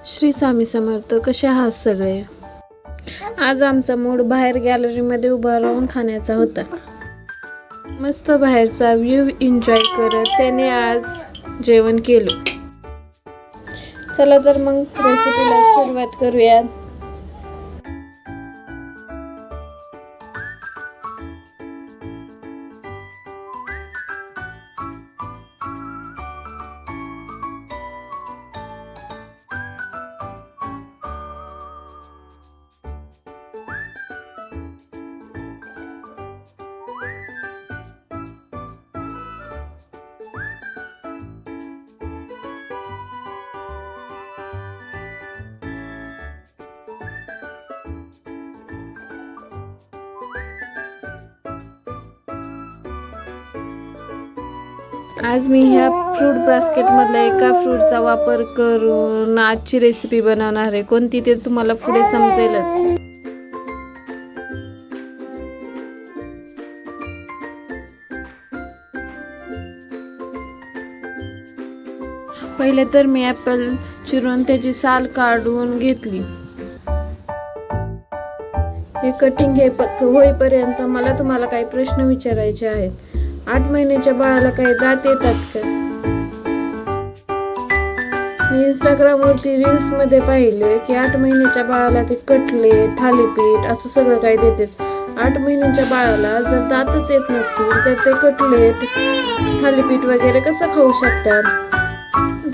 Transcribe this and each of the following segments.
श्री स्वामी समर्थ. कसे आहात सगळे? आज आमचा मूड बाहेर गॅलरीमध्ये उभा राहून खाण्याचा होता. मस्त बाहेरचा व्ह्यू एन्जॉय करत त्याने आज जेवण केलं. चला तर मग रेसिपीला सुरुवात करूयात. आज मी ह्या फ्रूट बास्केटमधल्या एका फ्रूटचा वापर करून आजची रेसिपी बनवणार आहे. कोणती ते तुम्हाला पुढे समजेलच. पहिले तर मी ॲपल चिरून त्याची साल काढून घेतली. हे कटिंग होईपर्यंत मला तुम्हाला काही प्रश्न विचारायचे आहेत. 8 महिन्याच्या बाळाला काही दात येतात का? मी इंस्टाग्रामवरती रील्समध्ये पाहिले की 8 महिन्याच्या बाळाला ते कटलेट, थालीपीठ असं सगळं काही देतात. 8 महिन्याच्या बाळाला जर दातच येत नसतील तर ते कटलेट, थालीपीठ वगैरे कसं खाऊ शकतात?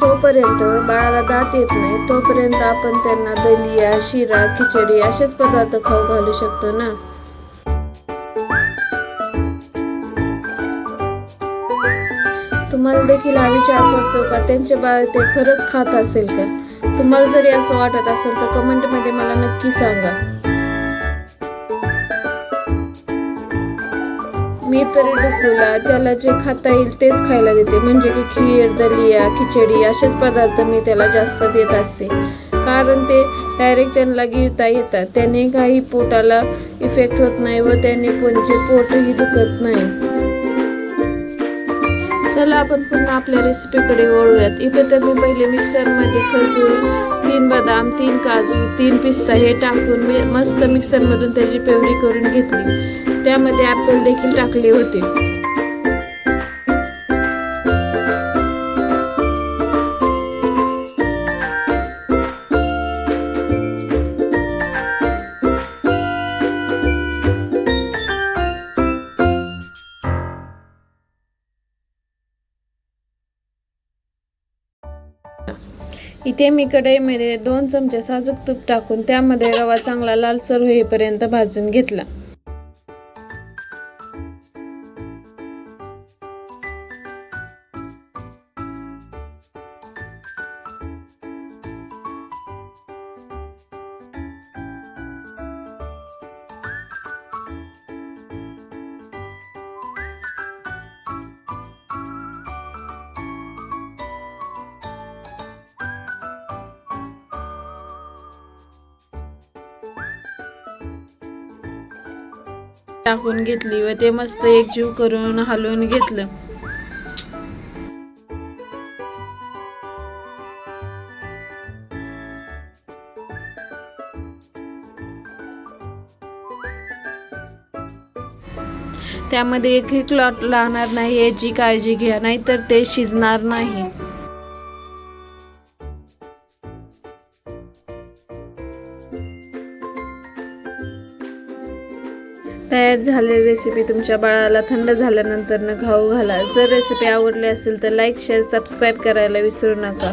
जोपर्यंत बाळाला दात येत नाही तोपर्यंत आपण त्यांना दलिया, शिरा, खिचडी असेच पदार्थ खाऊ घालू शकतो ना. तुम्हाला देखील हा विचार पडतो का त्यांचे बाळ ते खरंच खात असेल का? तुम्हाला जरी असं वाटत असेल तर कमेंटमध्ये मला नक्की सांगा. मी तरी डुकूला त्याला जे खाता येईल तेच खायला देते. म्हणजे की खीर, दलिया, खिचडी असेच पदार्थ मी त्याला जास्त देत असते. कारण ते डायरेक्ट त्यांना गिळता येतात. त्याने काही पोटाला इफेक्ट होत नाही व त्याने कोणचे पोटही दुखत नाही. चला आपण पुन्हा आपल्या रेसिपीकडे वळूयात. इथे तर मी पहिले मिक्सरमध्ये खजूर, 3 बदाम, 3 काजू, 3 पिस्ता हे टाकून मी मस्त मिक्सरमधून त्याची प्युरी करून घेतली. त्यामध्ये ॲपल देखील टाकले होते. इथे मी कढईमध्ये 2 चमचे साजूक तूप टाकून त्यामध्ये रवा चांगला लालसर होईपर्यंत भाजून घेतला. टाकून घेतली व ते मस्त एकजीव करून हलवून घेतलं. त्यामध्ये एकही क्लॉट लागणार नाही याची काळजी घ्या, नाहीतर ते शिजणार नाही. तयार झालेली रेसिपी तुमच्या बाळाला थंड झाल्यानंतर खाऊ घाला. जर रेसिपी आवडली असेल तर लाईक, शेअर, सबस्क्राईब करायला विसरू नका.